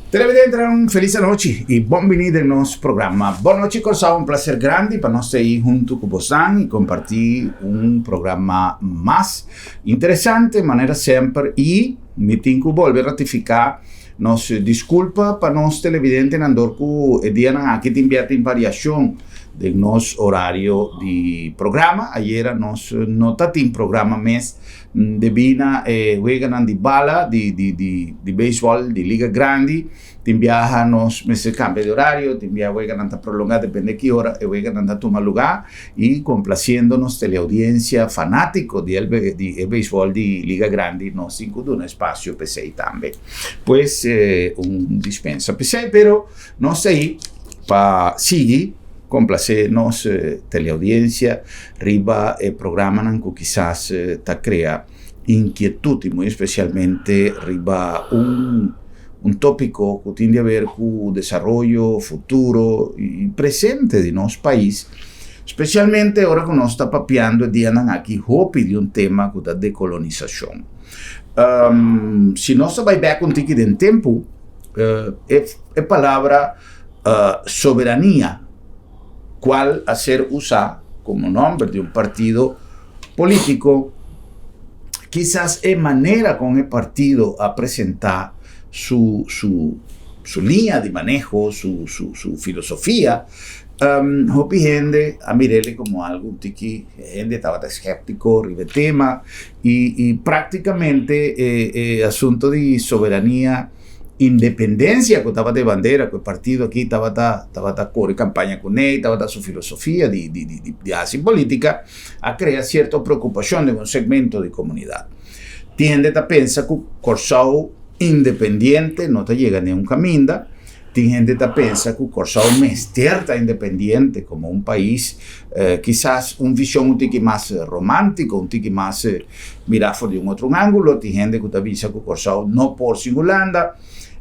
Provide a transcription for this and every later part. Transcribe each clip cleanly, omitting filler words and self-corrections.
Televidente, un felice noite e benvenuti al nostro programma. Boa noite, Corsao, un placer grande para nós estar aí junto com vocês e compartilhar um programa mais interessante, maneira sempre, e me tenho que volver a ratificar nossa desculpa para nós televidentes andor com o dia aqui tem enviado em variação do nosso horário de programa. Ayer nós não tínhamos programa mês devido a juegan de bala de béisbol de Liga Grande. Tinha nos meses cambio de horário, tinha juegan anta prolongar depende de que hora, e juegan anta tomar lugar e complaciendo-nos teleaudiência fanático de béisbol de Liga Grande, nós incluímos um espaço PC também. Pois dispensa PC, pero nós aí para seguir complacer nos teleaudiência, riba programa que quizás crea inquietude, muito especialmente riba un tópico que tiene a ver con el desarrollo futuro y presente de nuestro país, especialmente ahora que nos está papeando y aquí hopi de un tema que es la decolonización. Si no se va back un ticket en tiempo, es palabra soberanía, cual hacer usar como nombre de un partido político, quizás es manera con el partido a presentar su línea de manejo, su filosofía. Hopi gente a mirarle como algo que gente estaba escéptico sobre el tema y prácticamente asunto de soberanía, independencia que estaba de bandera, que el partido aquí estaba corre campaña con él, estaba su filosofía de hacer política, a crear cierta preocupación de un segmento de comunidad. Tiende a pensar que Corsao independiente no te llega ni a un camino. Tiene gente que piensa que el Corsao está independiente como un país, quizás una visión un poco más romántica, un poco más mirar de un otro ángulo. Tiene gente que piensa que el Corsao no por Holanda.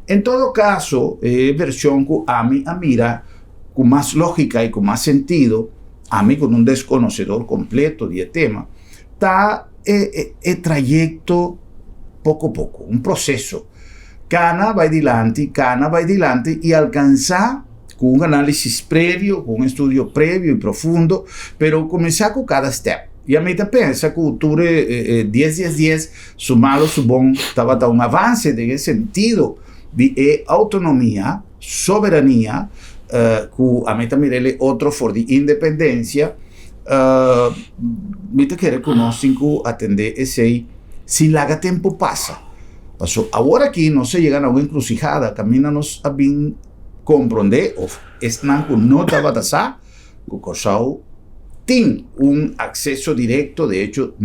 En todo caso, versión que a mí mira con más lógica y con más sentido, a mí con un desconocedor completo del tema, está el trayecto poco a poco, un proceso. Cana va adelante y alcanzar con un análisis previo, con un estudio previo y profundo, pero comenzar con cada step. Y a mí te piensa que octubre 10, sumado su bon, estaba un avance en ese sentido de autonomía, soberanía, que a mí te mirele otro for de independencia, me te quiere conocer que atender ese. Si larga tiempo pasó. Ahora aquí no se llegan a una encrucijada, camínanos a bien comprender, o están que no estaba tasado, que Corsao tiene un acceso directo, de hecho,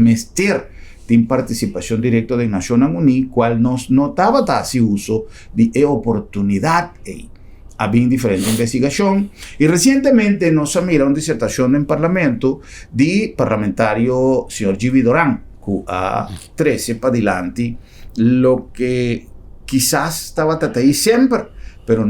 tiene participación directa de Naciones Unidas, cual nos notaba tasado uso de oportunidad. Había diferente investigación y recientemente nos ha mirado una disertación en Parlamento de parlamentario señor Gibi Dorán, a 13 para adelante, lo que quizás estaba ahí siempre, pero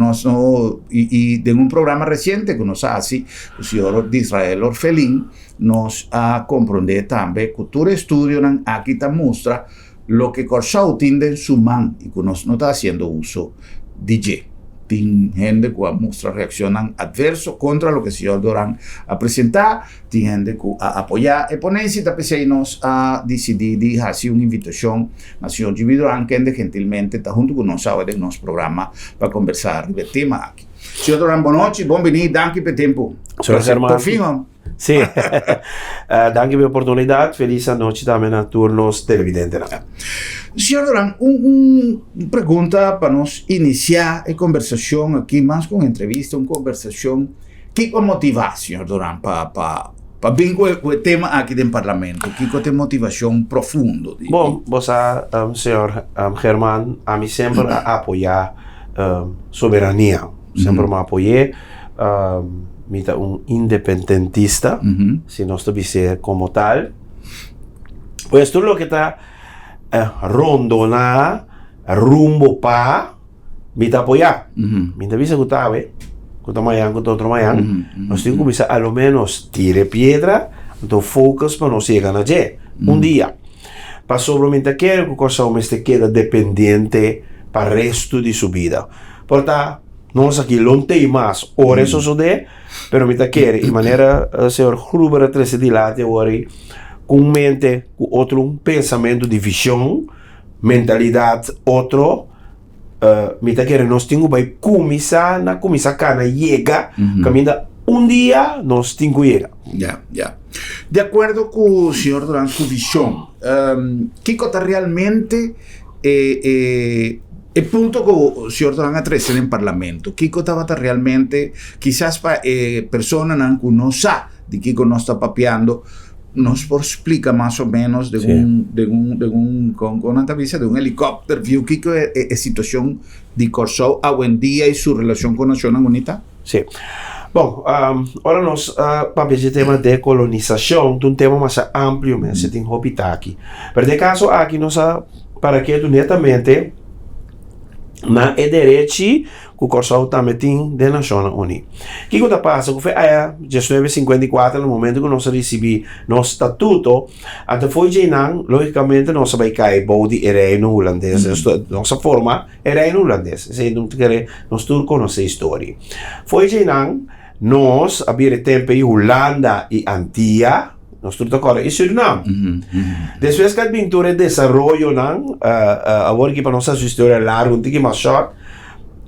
y de un programa reciente que nos hace el señor Israel Orfelín, nos ha comprendido también que todo estudio aquí te muestra lo que Corsao tiene en su mano y que nos no está haciendo uso de Tiene gente que muestra reaccionan adverso contra lo que el señor Dorán ha presentado, tiene gente que apoya la ponencia, y nos ha decidido hacer una invitación al señor Gibi Dorán, que gentilmente está junto con nosotros en nuestro programa para conversar sobre el tema aquí. Señor Dorán, buenas noches, bienvenido, gracias por el tiempo. Por fin, sí, gracias por la oportunidad, feliz noche también a todos los televidentes. Señor Dorán, una pregunta para nos iniciar la conversación aquí, más con entrevista, una conversación. ¿Qué motiva, señor Dorán, para vir con el tema aquí en el Parlamento? ¿Qué es motivación profunda? Bom, vos, señor Germán, a mí siempre apoyar soberanía. Siempre me apoyé. Un independentista, si no estuviese como tal. Pues todo lo que está rondona, rumbo pa, me apoyar. Me avisa que está, que otro mañana, nos tengo que bisa a lo menos tire piedra, entonces focus para no llegar allí. Un día. Para sobremente quiero que cosa me queda dependiente para resto de sua vida. Portanto, nós aqui não tem mais ora isso só de, pero me quer de maneira senhor Gruber atrás de lá de agora com mente com outro pensamento de visão, mentalidade outro me quer nós temos vai começar cana chega caminha dia nós temos chega. Ya. De acordo com o senhor Duran, sua visão, Kiko está realmente il punto che il signor Duran ha preso in Parlamento, Kiko stava realmente, quizás persone che non sa di Kiko non sta papiando, nos explica más o menos con una entrevista de un helicóptero, vio Kiko situación de Corsou hoy en día y su relación con Naciones Unidas. Sí. Bom, ora nós para o tema de colonização, um tema mais amplo, mas você tem que aqui. Por de caso aqui nós para que netamente na direito que o Corsou também tem de Nações Unidas. O que está passando? Foi a 1954 no momento que nós recebemos nosso estatuto, até foi de não, logicamente nós vai cair bode reino holandês, nossa forma é reino holandês, se não quer nós tudo conhece a história. Foi de não nós abrir tempo em Holanda e Antilha, nós tudo agora e Suriname. Depois que a pintura de desenvolvimento não, agora que para nossa história larga um pouquinho mais short.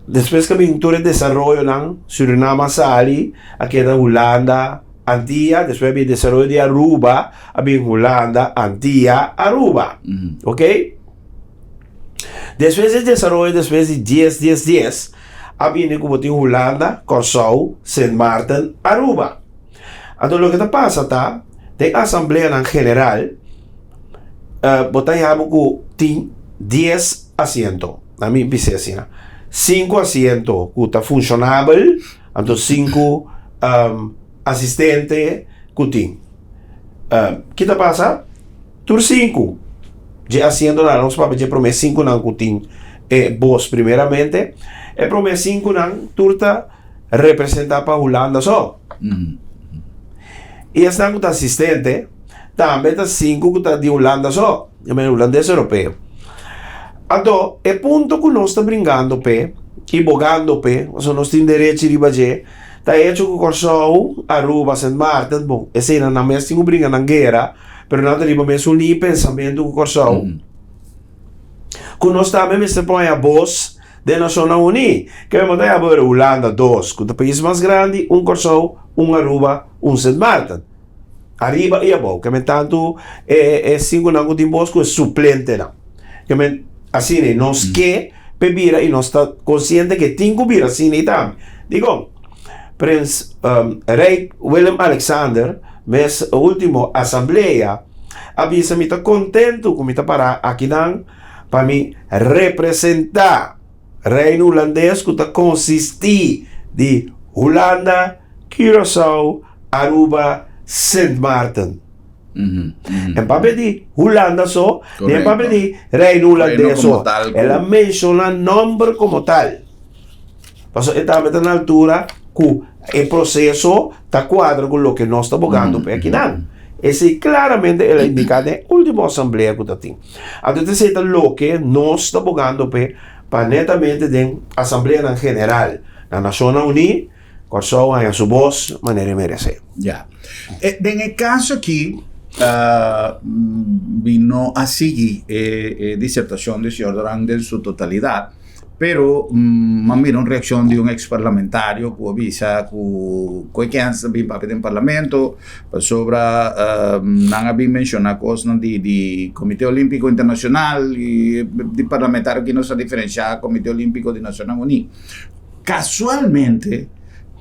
Depois que a pintura de desenvolvimento não, Suriname sali, aqui na Holanda, Antilha, depois o desenvolvimento de Aruba, a Holanda, Antilha, Aruba, ok? Depois de desenvolvimento, depois de 10, abbiamo como tem Holanda, Corsou, Sint Maarten, Aruba. Então, o que está passando, tem assembleia em geral, botamos que tem 10 assentos, na minha piscina. 5 assentos que está funcionável, então 5 assistentes que tem. O que está passando? Tur 5. De assento, nós vamos prometer 5 não que tem boss primeiramente. E para 5 não, turta representar para a Holanda só. E esta que assistente, também está 5 que está de Holanda só. É holandês europeu. Então, é ponto que nós estamos brincando, e bogando, nós temos direito de fazer, está hecho com o Corsou, Aruba, Sint Maarten, bom, esse não é mais que brincar na guerra, mas não tem mais um pensamento com o Corsou. Que nós também põe a voz de Nações Unidas, que vamos ter agora Holanda 2, que é o país mais grande, Corsou, Aruba, Sint Maarten. Arriba e abaixo, que tanto é 5 não que tem voz que é suplente não. Que assim, nós que bebira e nós está consciente que tem que vir assim também. Digo, Prince Rei Willem Alexander, mas a última assembleia, avisa me está contente com me para aqui não, para me representar reino holandês que está consistir de Holanda, Curaçao, Aruba, Sint Maarten. En papel de Holanda só, en papel de reino holandês só. Ela menciona nome como tal. Então, estamos na altura que o processo está quadro com o que nós estamos bogando aqui não. Esse claramente é indicado na última assembleia que tem. Então, esse é o que nós estamos bogando para netamente na assembleia em geral, na Nações Unidas, Corsou a sua voz, maneira merece. Ya. En caso aqui, vino a seguir disertação do senhor Duran em sua totalidade, pero mira una reacción de un ex parlamentario que avisa que antes había papel en parlamento sobre no había mencionado cosas de Comité Olímpico Internacional y de parlamentario que no se diferencia Comité Olímpico de Naciones Unidas. Casualmente,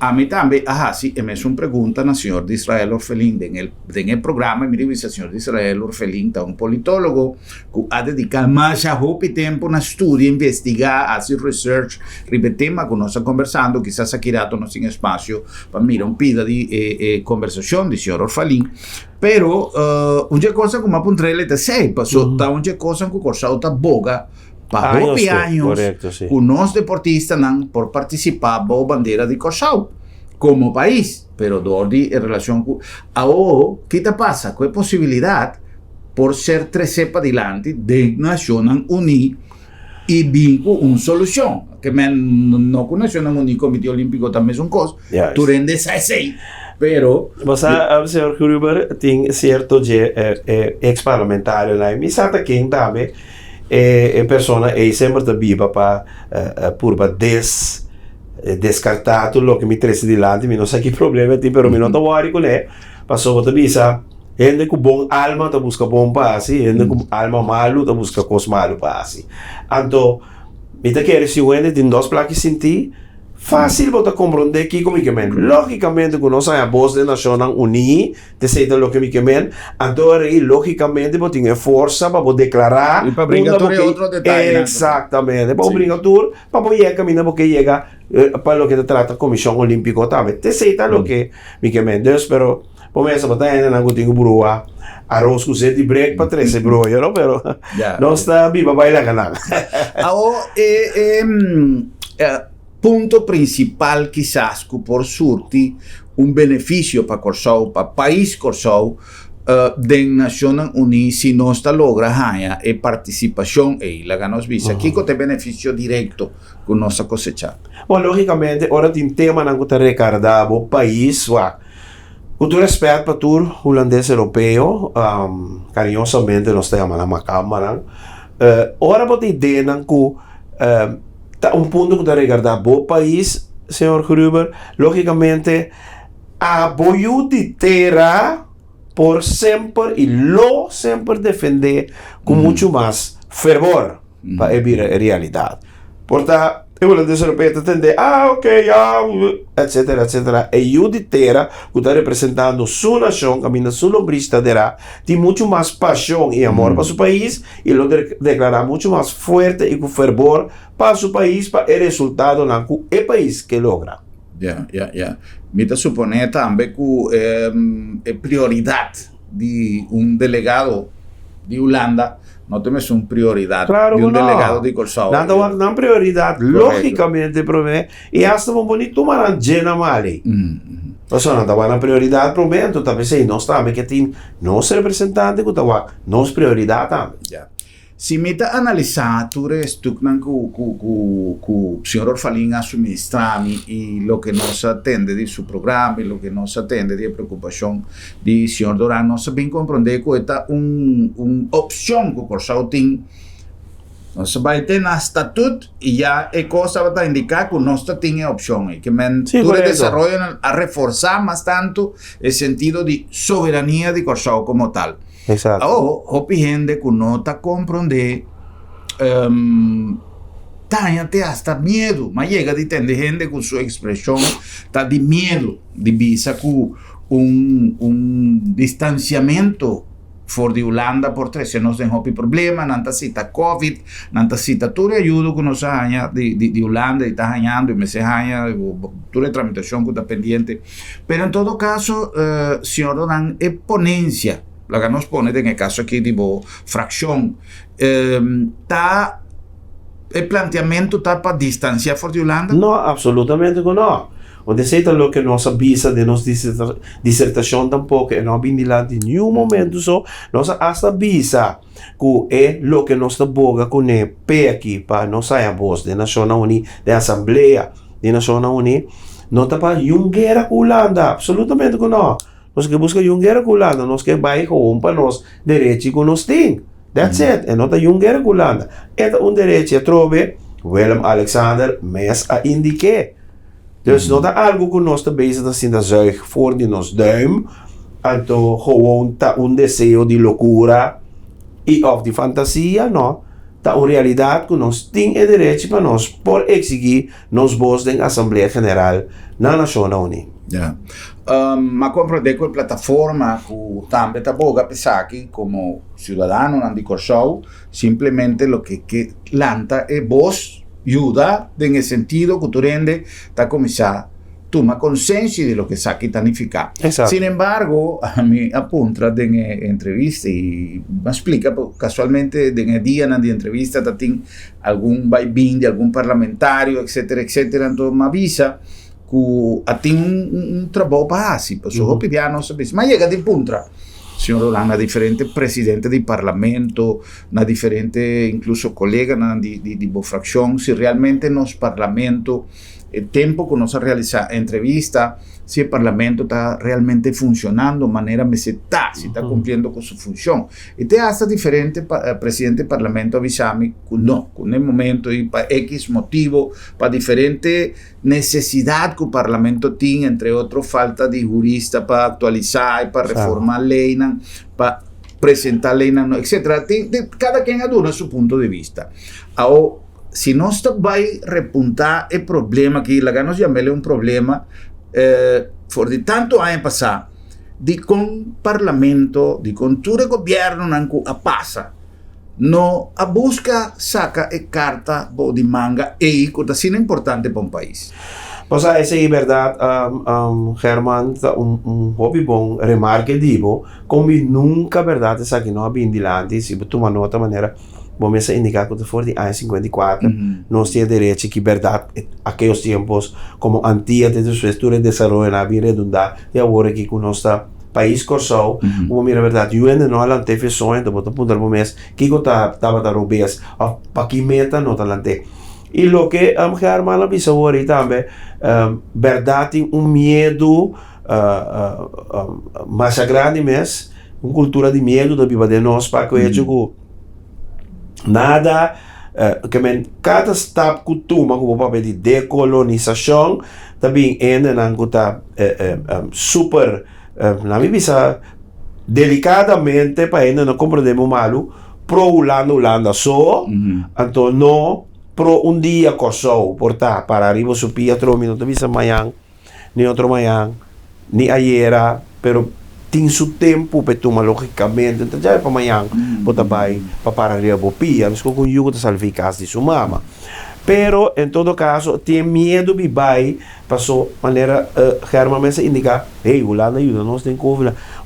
a mí también, sí, me hizo una pregunta al señor de Israel Orfelín en el programa, y me dice, el señor de Israel Orfelín es un politólogo que ha dedicado más tiempo a estudiar, investigar, hacer research, el tema que nos está conversando, quizás aquí rato no tiene espacio para mirar un pida de conversación del señor Orfelín, pero una cosa como apunté le sei, pasó, una cosa que Corsou está boga, para años, correcto, sí. Unos deportistas han por participar en bandera de Corsou como país, pero en relación con... Ahora, ¿qué te pasa? ¿Qué posibilidad por ser 3 cepas adelante de Naciones Unidas e vinco una soluzione che non conosco un comité olimpico también un cosa tu rende 6 però signor Gruber tem certo ex parlamentario lá mi sa che também é persona é sempre da biba para descartato lo che mi tresi di là mi non sa che problema ti però mi non worry con lei passò da bisa gente com bom alma ta busca bom pasi gente com alma malu ta busca cos malu pasi anto mi ta quer se wende din dos plaques senti fácil botar compreender que como que men logicamente que nós a voz da nação uni de ser lo que me que men agora e logicamente botar em força para poder declarar e para obrigatório é outro detalhe exatamente para obrigatório para poder caminhar porque chega para lo que te trata a comissão olímpica também te sei lo que me que men Deus pero começa a botar ainda na gotinha brua arroz com sete break para 13 broia não pero não está viva baila canal punto principal quizás que por surti un beneficio para Corsou, para país Corsou, de Naciones Unidas si no está logra haya e participación e la ganos visa. ¿Qué te beneficio directo con nuestra cosecha? Bueno, lógicamente, ahora tem tema na que recordar o país, com todo respeito para o holandês europeu, carinhosamente nós temos na Câmara, ora pode ideia que punto que te recordar o país, senhor Gruber, logicamente, apoio de terra por sempre e lo sempre defender com muito mais fervor para evitar a realidade. Portanto, eu vou dizer europeu entender, etc. E eu de terra, que está representando sua nação, caminha sua lombrista tem muito mais paixão e amor para seu país e lo declarar muito mais forte e com fervor para seu país, para o resultado na que é país que logra. Me te supone também que é prioridade de delegado de Holanda. No temos uma prioridade claro de delegado de Corsou. Não prioridade, logicamente, para mim, e hasta um bonito maranjena mali. Então, não estava na prioridade para mim, então talvez aí nós também que tem nosso representante que estava nossa prioridade também. Se me está analisando, tu restuknan que o senhor Orfalin suministrami e o que nos atende de seu programa e o que nos atende de preocupação de senhor Doran, nós bem compreender que é uma opção que o Corsou tem. Nós vai ter na estatuto e já é coisa para indicar que nós temos opção que o desenvolvimento a reforçar mais tanto o sentido de soberania de Corsou como tal. Exato. Hopi gente que não está compreendendo, tem até hasta medo, mas chega de entender gente com sua expressão, está de medo de visa com distanciamento fora de Holanda por 13 anos tem hopi problema, não está cita Covid, não está cita toda ajuda que nós ganha de Holanda, está ganhando, e me se ganha, toda a tramitação que está pendente. Pero em todo caso, senhor Doran, é ponência. La que nos pone en el caso aquí tipo fracción el planteamiento está para distanciar fuera de Holanda? No, absolutamente no. Onde sei lo que nos avisa de nos dissertação tampoco e não vim lá de nenhum momento só nos hasta avisa que é lo que nos boga com o pé aqui para nós sair a voz de Nações Unidas, de Assembleia de Nações Unidas, não está para nenhuma guerra com Holanda, absolutamente não. Nós que busca uma guerra com Holanda, nós que vai para nós direito que nós temos. That's it. E não está uma guerra com Holanda. É direito que trove Willem Alexander mes a indique. Dus não está algo que nós está bezig assim da zuig voor de nos duim. Então, gewoon tá desejo de loucura e of de fantasia, não. Tá uma realidade que nós temos direito para nós por exigir nos votos da Assembleia Geral na Nações Unidas. Ma compreender que a plataforma que também está boa pensar que como cidadano de Corsou simplesmente lo que lanta é voz ajuda en sentido que tu rende está começar toma consciência de lo que está aqui significa. Sin embargo, a mí apunta en entrevista y me explica casualmente en el día de entrevista tem algún vaivén de algún parlamentario, etcétera, entonces me avisa que tem trabalho para fazer, por isso eu não sabia, mas chega de punta. signor Orlando, differente presidente di Parlamento, una differente incluso collega di frazione, se realmente nos Parlamento, il tempo che nos realiza entrevista, se il Parlamento está realmente funcionando de manera mesetá, si está cumpliendo con su función. Y te hasta diferente presidente del Parlamento avisami, no, con el momento y para X motivo, para diferente necesidad que el Parlamento tiene, entre otros, falta de jurista para actualizar, para reformar ley, para presentar ley, etc. Cada quien aduna su punto de vista. Ahora, si no va a repuntar el problema, que la nos llamarle un problema, for de tanto años pasar, de con parlamento, de con todo el gobierno a pasa, no a busca saca e carta de manga e cosa es importante para un país. Pues esa es verdad, Germán, un hobby bon remarque digo, como nunca verdad es que no había indilante, si tu mano de otra manera, vamos a indicar que for de año 54, no tiene derecho que verdad aquellos tiempos como antes de su estudio de desarrollo en la vida redundante, y ahora que con nuestro país corsou, como mira verdad, yo ainda não alante feições, do botão punto do mês, que estava da rubês, para que meta não alante. E lo que Germán avisa ahorita também, verdade tem medo mais grande mesmo, uma cultura de medo da vida de nós, para que eu digo nada, que men cada step que toma como papel de decolonização, também ainda não está super na minha vista delicadamente para ainda não compreendemos malo pro Holanda só, então não pro dia corsou portar para arriba subir 3 minutos visa amanhã nem outro amanhã nem ayer pero tem seu tempo para tomar logicamente então já para amanhã botar vai para arriba bopia mas com o jugo de salvar de sua mama pero em todo caso tem medo de vai passou maneira Germán me indica hey Holanda ajuda nós tem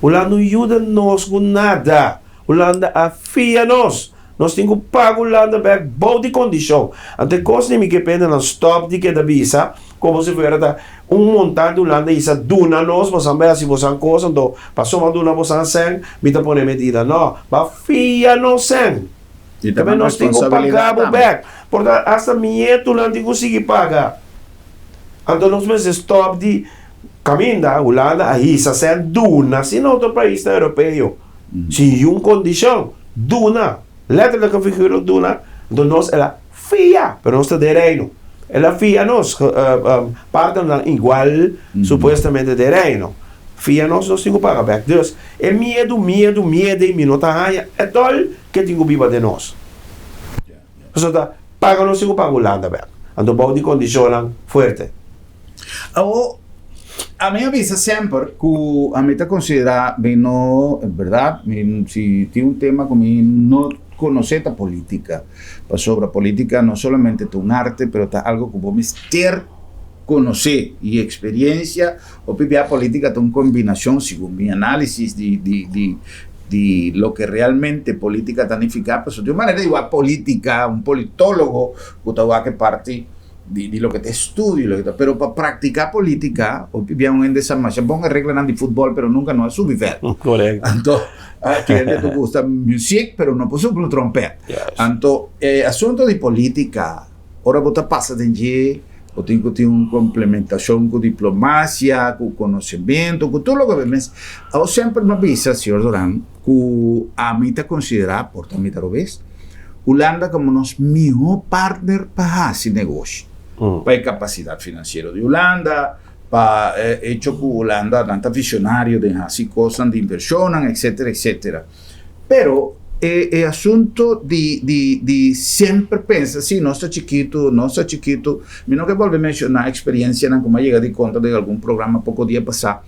Holanda ajuda nós com nada Holanda afia nós temos que pagar Holanda back boa de condição até coisa que depende do stop de que da visa como se fosse montante Holanda isa duna nós você vai se você coisa então passou uma duna você sem me tá pondo medida não afia nós sem e também nós temos que pagar o back portanto hasta medo Holanda conseguir pagar então nós vamos stop de caminho da Holanda aí sem duna se não outro país europeu se condição duna letra que figura duna então nós ela fia pero nós de reino ela fia nós parte igual supostamente de reino fia nós temos que pagar back Deus é medo e minota é todo que tem que viver de nós portanto paga nós temos que pagar Holanda back então boa de condição forte a mí me avisa siempre que a mí te considera, no, es verdad, si tiene un tema conmigo, no conocer la política, pues sobre política no solamente es un arte, pero es algo que vos meter conocer y experiencia, o la política es una combinación, según mi análisis, de lo que realmente política significa, pues de una manera igual política, un politólogo, que parte de lo que te estudio, pero para practicar política, hoy vivíamos en desarmación, pongan reglas de fútbol, pero nunca no es su nivel. Correcto. Entonces, que te gusta music, pero no puedo usar trompeta. Entonces, asunto de política, ahora vos te pasas de allí, o tengo que tener una complementación con diplomacia, con conocimiento, con todo lo que ves. Yo siempre me avisa, señor Durán, que a mí te considera, por también te lo ves, Holanda como nuestro mejor partner para hacer negocio. Para la capacidad financiera de Holanda, para hecho que Holanda tanta visionario de hacer cosas de inversión, etcétera, etcétera. Pero el asunto de siempre pensar, sí, no está chiquito, menos que vuelve a mencionar experiencia en como llega de cuenta de algún programa poco día pasado,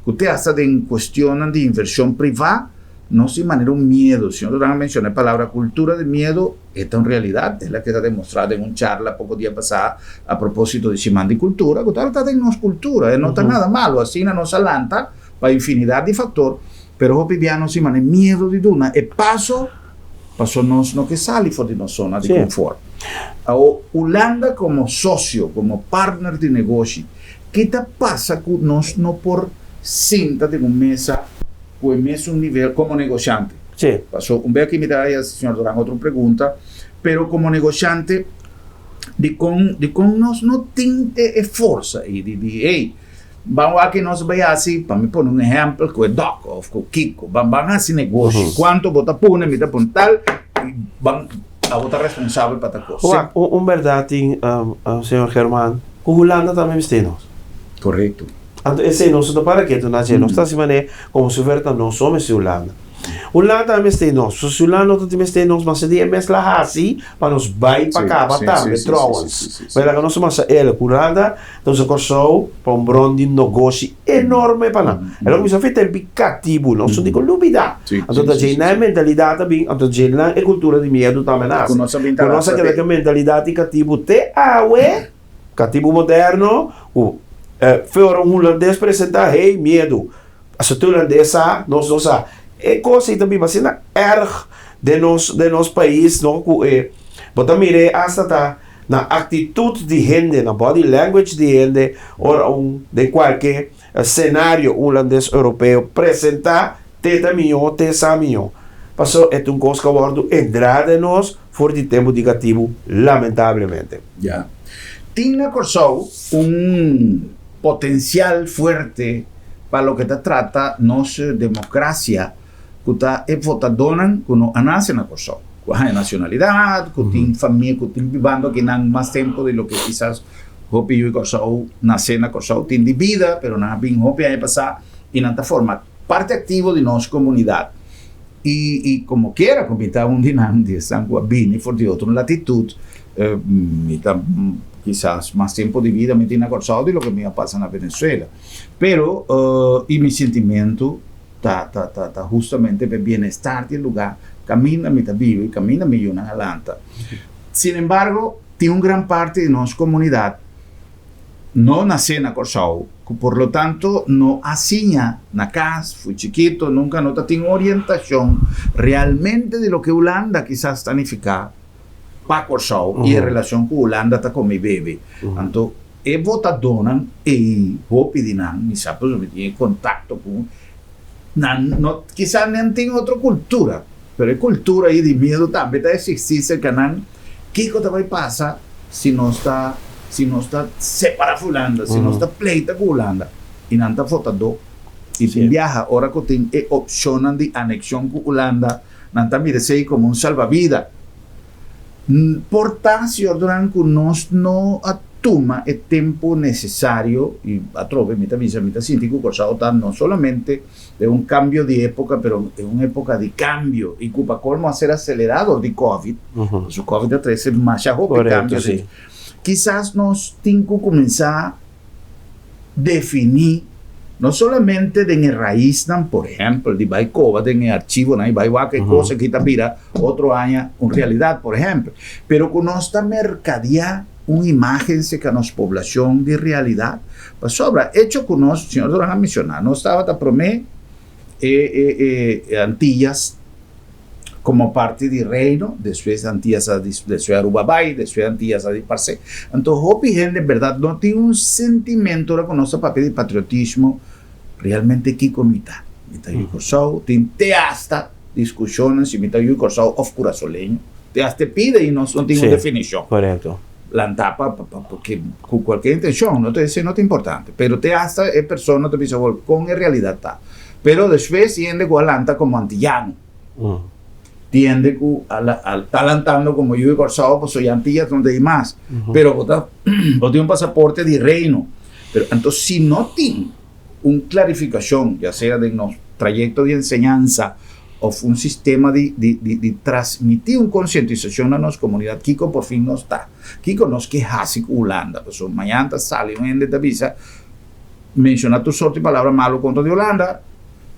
que usted hasta en cuestión de inversión privada, no se manera un miedo. Si no mencioné la palabra cultura de miedo, esta en realidad es la que está demostrada en una charla poco día pasada a propósito de Simán de cultura, que está en nuestra cultura, no está nada malo, así no nos alanta para infinidad de factores, pero los pibianos se manera miedo de duna, y paso nos no que sale fuera de nuestra zona de confort. Ahora, Holanda como socio, como partner de negocio, ¿qué te pasa que nos no por cinta de una mesa pues es un nivel como negociante. Sì. Pasó un veo que me da el señor Durán otra pregunta, pero como negociante, de con nos no tiene fuerza y de hey, vamos a que nos vaya así, para mí poner un ejemplo, con el Doc o con Kiko, van a hacer negocio, cuánto vota pone, me da por tal, y van a votar responsable para tal cosa. Un verdade, senhor Germán, com Holanda também temos. Correcto. Então, esse não se para que tu nasce, não está se mané como se verta não somos de Holanda. Holanda também temos, se Holanda não temos, mas se dia mês lá assim, para nos vai para cá, para tá, trouwens. Mas lá que nós somos ele, Holanda, então se correu para bron de negócio enorme para nós. Ela começou a fazer aplicativo, não só digo lubida. Então a gente na mentalidade também, então a gente na cultura de medo também nasce. Conosce aquela mentalidade cativo te awe, cativo moderno, fora holandês apresentar hey medo. As holandesa nós é coisa também mas na erg de nos país não mas também hasta tá na atitude de gente na body language de gente ou de qualquer cenário holandês europeu apresentar te também te saminho passou é coisa que abordo entrada de nós for de tempo negativo lamentavelmente ya tinha Corsou potencial fuerte para lo que te trata nos democracia que te votadonan que no nace na Corsou que hay nacionalidad que tiene familia que tiene vivando que nan más tiempo de lo que quizás Hopi y Corsou nace na Corsou tiene de vida pero nada bien Hopi hay pasar y nada forma parte activo de nuestra comunidad y como quiera comita un dinam de San Guabini for de otra latitud quizás más tiempo de vida me tiene acordado de lo que me pasa en Venezuela. Pero, y mi sentimiento está justamente por bienestar del lugar, camina mi vivo y camina mi una adelante. Sin embargo, tiene una gran parte de nuestra comunidad no nace en Corsou, por lo tanto, no asigna na casa, fui chiquito, nunca no tiene orientación realmente de lo que Holanda quizás significa para Corsou e a relação com a Holanda está com meu bebê. Então, eu vou estar donando e vou pedir me sabe, eu tenho contato com quizás nem tem outra cultura, mas a cultura aí de medo também está existindo que não que vai passar se não está separado com a Holanda, se não está pleita com a Holanda e não está votando e viaja, agora que tem opção de anexão com a Holanda, não está mirando como um salva-vida. Portanto, senhor Durán, que nós não atuma o tempo necessário e a trove, me sinto que o Corsou está não somente de um cambio de época, mas é uma época de cambio e que para colmo a ser acelerado de Covid, o Covid traz mais cambio. Sim. Quizás nós temos que começar a definir no solamente de raíz, por ejemplo, de Baikova, de en archivo, de Baiwa, que cosa que está otro año en realidad, por ejemplo. Pero con esta mercadería, una imagen que a nuestra población de realidad, pues sobra. Hecho con nosotros, señor Durán ha mencionado, no estaba hasta promé Antillas como parte del reino, después Antillas de Arubabay, después Antillas de Parse. Entonces, Hopi gente, en verdad, no tiene un sentimiento con nuestro papel de patriotismo realmente aquí con mitad. Mitad y Corsou, tiene hasta discusiones y mitad y Corsou of curazoleño. Te hasta pide y no tiene una definición. Correcto. La tapa, porque con cualquier intención, no te dice, no te importante, pero te hasta es persona, te dice, con en realidad está. Pero después tiende con Alanta como antillano. Tiende que está lantando como yo y Corsou, pues soy Antillas donde hay más. Pero vos tiene un pasaporte de reino. Pero entonces, si no tiene una clarificación, ya sea de nuestro trayecto de enseñanza o un sistema de transmitir una concientización a nuestra comunidad, Kiko por fin no está. Kiko nos queja así con Holanda. Pues mañana sale un ende de visa, menciona tu sorte y palabra malo contra de Holanda.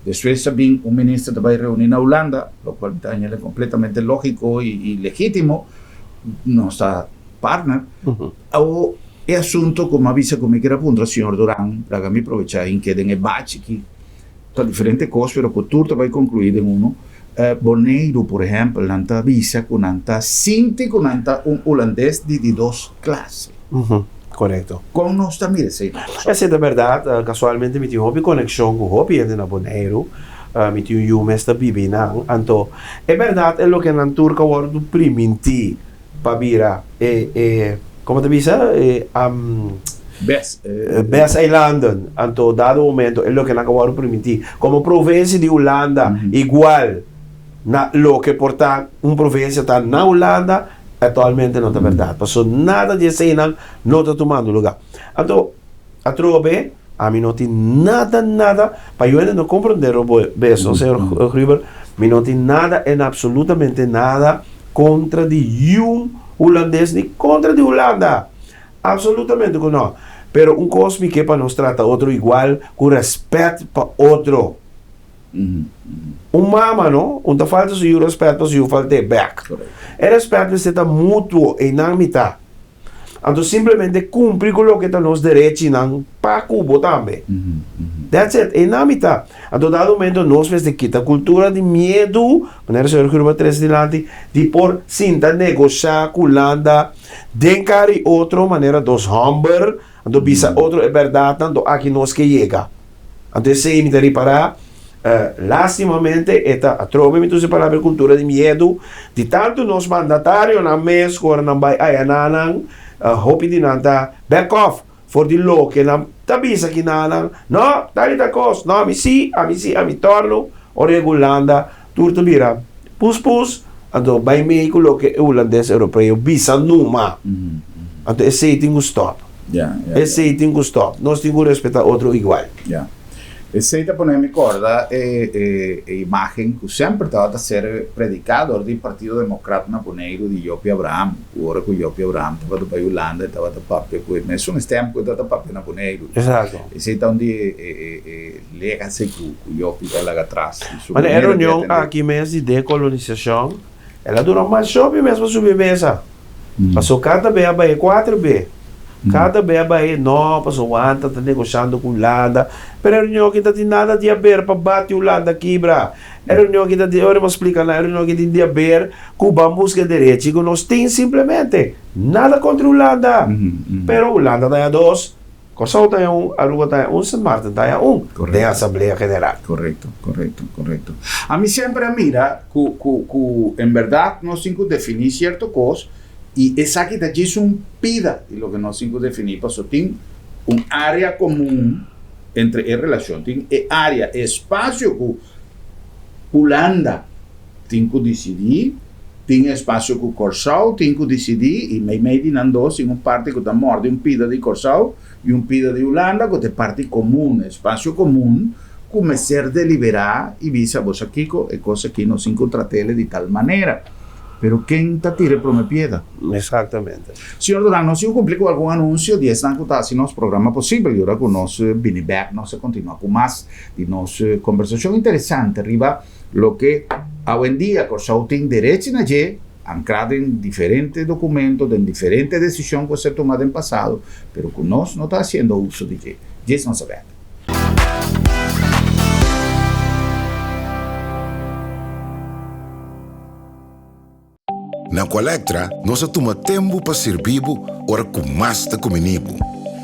Después también un ministro te va a reunir a Holanda, lo cual es completamente lógico y legítimo, nuestra partner. O el asunto, como avisa como quiera punto, el señor Durán, la que me aprovecha en que en el bache aquí, son diferentes cosas, pero que tú te vas a concluir en uno. Boneiro, por ejemplo, nanta avisa con nanta sinti con nanta un holandés de dos clases. Correcto. Como nós está, mire, essa é da verdade, casualmente me tive uma conexão com o Hopi ainda na Boneiro, met un jume sta bibi na anto è verdad è lo che nan turca guardo priminti pabira come te bisa Best Eilanden anto dado momento è lo che nan guardo priminti come provincia di Olanda igual na lo che porta un provincia ta na Olanda attualmente non è verdad passo nada di senan non sta tomando lugar anto a trobe a mi noti nada pa io non comprendere beso signor Gruber mi noti nada en absolutamente nada contra di un holandês ni contra di Holanda absolutamente no pero un cosmi che pa nos trata otro igual con respeto pa otro un mama no un ta falta su respeto su falte back e respeto è mutuo e inamita anto simplesmente cumpri quello che danno os direitos non pa cubo também that's it e namita anto dado momento nós vemos de quita cultura de medo maneira se curva três dilanti de por sinta negociar com Holanda dencari outro maneira dos hamburger anto bisa outro é verdade tanto aqui nós que chega anto se imita reparar lastimamente esta a trove mi tu se parla per cultura de medo de tanto nos mandatário na mes agora não vai ayananan hopi di nanta back off for the law che na tabisa che nana no dali da cos no mi torno o regolanda tutto bira pus ando by me quello che olandese europeo bisa numa ando e sei tingu stop sei tingu stop non tingu rispetta outro igual Sei da poner mi corda imagen que sempre estava a ser predicador do Partido Democrata Naponeiro de Jopi Abraham, ora que Jopi Abraham estava para Holanda, estava a papel com ele, mas um tempo que estava papel Naponeiro. Exato. E sei da onde lega-se com Jopi lá atrás. Mas a reunião aqui mesmo de decolonização, ela durou mais shopping mesmo sobremesa. Passou cada B 4B. Cada beba é nova, passou anta, está negociando com Holanda. Pero a reunião que está de nada de haver para bater Holanda quebra. A reunião que está de, agora vamos explicar, a reunião que tem de haver, Cuba busca direito, que nós temos simplesmente nada contra Holanda. Pero Holanda tem a dois, Corsão tem um, Aruba tem São Martin tem um, tem a Assembleia Geral. Correto. A mim sempre mira que, em verdade, nós temos que definir certa coisa. E essa aqui é um pida de lo que nós temos que definir, porque tem uma área comum entre a relação, tem área, espaço que Holanda tem que decidir, tem espaço que Corsão tem que decidir, e meio de nós tem uma parte que está morta, um pida de Corsão e um pida de Holanda, que é parte comum, espaço comum, começar a deliberar e visa você aqui, é coisa que nós encontramos de tal maneira. Pero quem está tira para uma pieda? Exatamente. Senhor Duran, nós eu cumpri com algum anúncio de esta assim nosso programa possível. E agora com nós vini back, nós continua com mais de nossa conversação interessante. Arriba, lo que hoje em dia Corsão tem direito na G, ancrado em diferentes documentos, em diferentes decisões que foram tomadas no passado, pero com nós não está fazendo uso de G. G não sabe. Na Colectra, nós toma tempo para servir ora com mais de comunibo.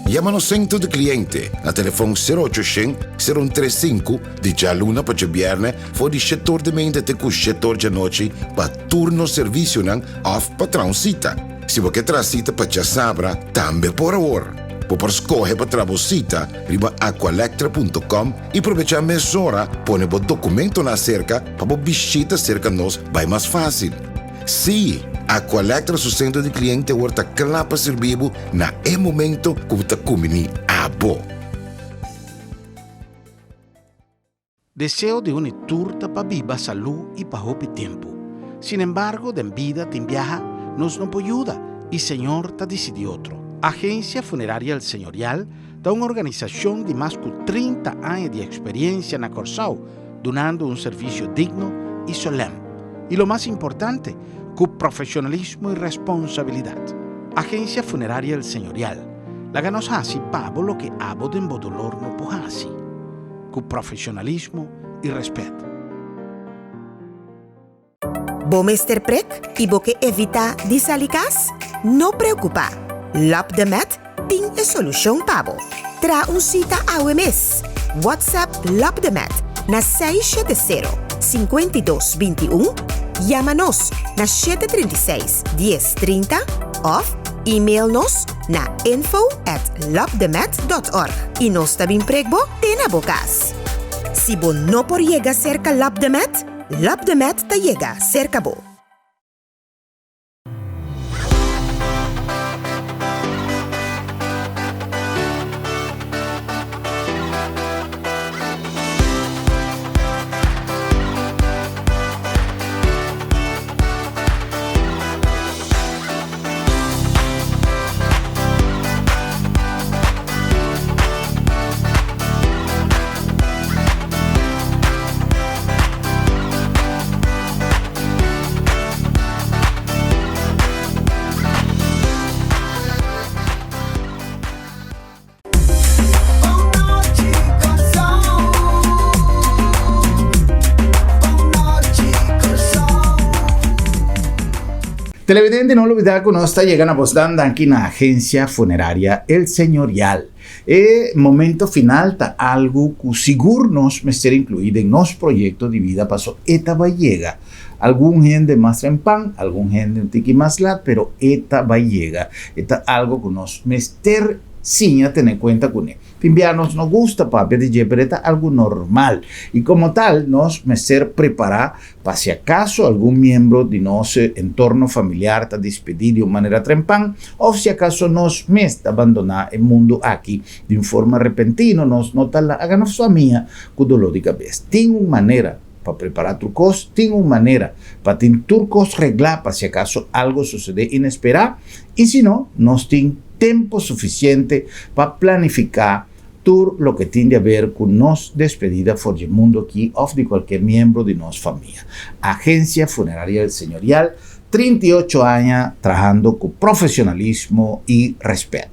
Llama no centro de cliente na telefone 0800-035 de jaluna para viernes for de setor de mente até com setor de noite para turno serviço não off patrão cita. Se você traz cita para já sabra, também por hora. Por escolher para trabalhar riba aqualectra.com e aproveitar a mesura, põe o documento na cerca para visita cerca nós vai mais fácil. Sim, a Colectra su centro de cliente worta clapa servibo na momento que está comendo a bo. Deseo de una turta para viva salud y para hopi tiempo. Sin embargo, de vida te viaja nos no ayuda y Señor te decidió otro. Agencia Funeraria El Señorial da una organización de más de 30 años de experiencia en Corsão, donando un servicio digno y solemne. Y lo más importante, con profesionalismo y responsabilidad. Agencia Funeraria El Señorial. La ganos así pavo lo que abo de dolor no pojasi. Con profesionalismo y respeto. Bo Mr. Prek y bo que evita disalicas? No preocupa. Lap de Met tiene solución pavo. Tra un cita a mes. WhatsApp Lap de Met na 670-5221, llama-nos na 736-1030 of email nos na info@lobthemet.org y nos tabing pregbo tena bukas. Si bo no por llega cerca Love the Met ta llega cerca bo. Televidente, no olvidar que nos está llegando a vos dando aquí en la agencia funeraria El Señorial. Momento final ta algo que seguro nos me será incluido en los proyectos de vida paso esta va llega. Algún gente más en pan, algún gente un tiki más lat, pero esta va llega. Esta algo que nos mester sin tener en cuenta con él. Timbianos nos gusta papi de pero esta algo normal y como tal nos meser preparar para si acaso algún miembro de nuestro entorno familiar está despedido de manera trempan o si acaso nos mesta abandonar el mundo aquí de forma repentina nos nota la hagan su mía con dolor de cabeza. Tiene una manera para preparar turcos, tiene una manera para tener turcos reglar para si acaso algo sucede inesperado y si no nos tiene tiempo suficiente para planificar todo lo que tiene a ver con nos despedida por el mundo aquí o de cualquier miembro de nuestra familia. Agencia Funeraria del Señorial, 38 años trabajando con profesionalismo y respeto.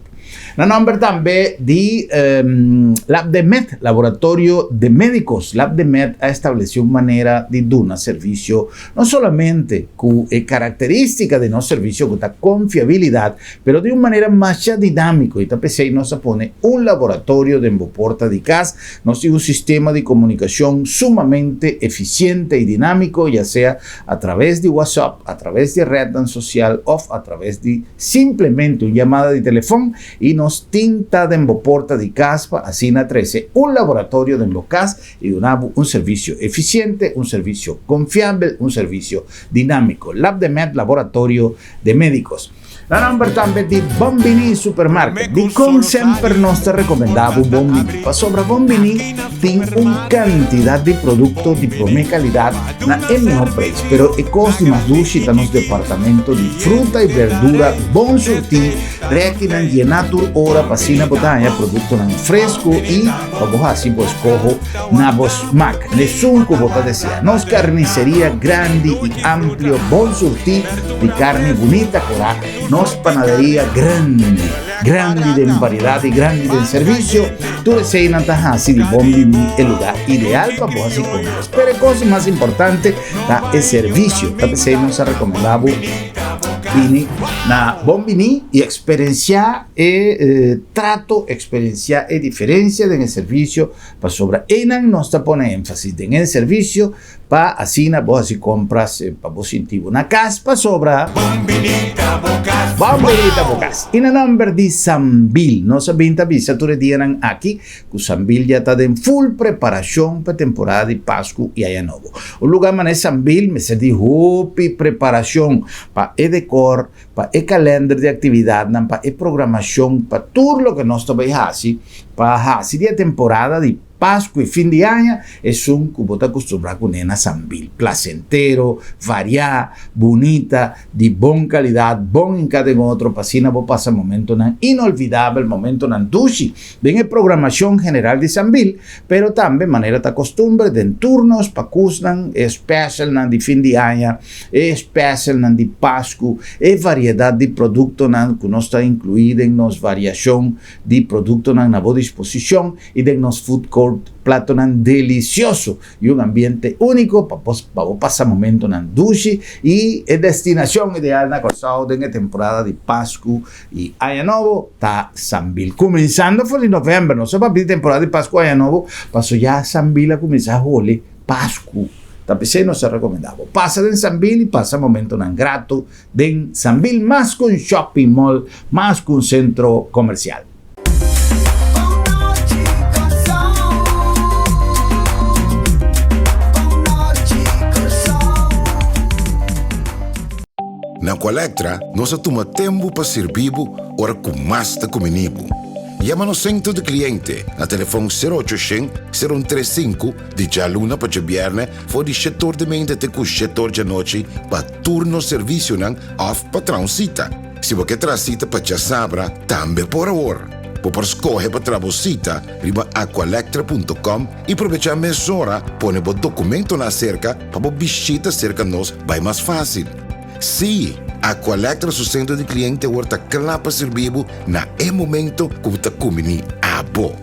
La nombre también de Lab de Met, Laboratorio de Médicos. Lab de Met ha establecido una manera de dar un servicio no solamente con características de nuestro servicio, con confiabilidad, pero de una manera más dinámica. Y también nos pone un laboratorio de porta de casa, nos tiene un sistema de comunicación sumamente eficiente y dinámico, ya sea a través de WhatsApp, a través de red social o a través de simplemente una llamada de teléfono y nos tinta de porta de casa, así na 13, un laboratorio de casa y un servicio eficiente, un servicio confiable, un servicio dinámico. Lab de Med, Laboratorio de Médicos. La nombre también de Bombini Supermarket. Di come sempre nos te recomendaba un Bombini. Pa sobra Bombini tiene una cantidad de productos de prima calidad na el mejor precio, pero el costo más dulce en los departamentos de fruta y verdura bon surtir, requieren llenar tu hora pasina botania, producto nan fresco y vamos así pues cojo na vos mac. Nessun que vos decía, nos carnicería grande y amplio, bon surtir de carne bonita corá. Nos panadería grande de variedad y grande de servicio. Tú deseas así de Bombini, el lugar ideal para vos así comer. Pero la cosa más importante es el servicio. También nos ha recomendado Bini na Bombini y experiencia trato, experiencia y diferencia en el servicio para sobra. Enan nos pone énfasis en el servicio para así vos así compras para vos sentir una casa para sobra. Bombinita Bocas. Y en el nombre de Sambil, nos aventa visa tu retienen aquí, que Sambil ya está en full preparación para temporada de Pascua y Año Nuevo. Un lugar mané Sambil me se dijo preparación para el decor, para el calendario de actividad, para la programación, para todo lo que nos toca así, para así de temporada de Pascua y fin de año es un cubo te acostumbrado con nena Sambil, placentero, variada, bonita, de buena calidad, bon en cada otro, pasina vos pasa momento inolvidable, momento nan dushi, ven en programación general de Sambil, pero también manera te acostumbre de turnos, pacusnan, especial nan de fin de año, especial nan de Pascua, variedad de productos nan que no está incluida en nos variación de productos nan a disposición y de nos food court plato delicioso y un ambiente único para pasar momento en dushi y es destinación ideal na Corsao en temporada de Pascua y Año Nuevo está Sambil. Comenzando fue en noviembre, no sé para temporada de Pascua y Año Nuevo, pasó ya Sambil a comenzar a jole Pascua. También no se recomendaba. Pasa en Sambil y pasa momento en grato de Sambil más que un shopping mall, más que un centro comercial. Na Colectra, nós toma tempo para servir ora com mais da comunibo. Llama no centro de cliente na telefone 0800-035 de jaluna para viernes for de setor de mente até com setor de noite para turno serviço não off patrão cita. Se você traz cita para já sabra, também por hora. Por escolher para trabalhar riba aqualectra.com e aproveitar a mesura, põe o documento na cerca para visita cerca nós vai mais fácil. Sim, a Colectra su centro de cliente worta clapa servibo na momento que ta comini abo.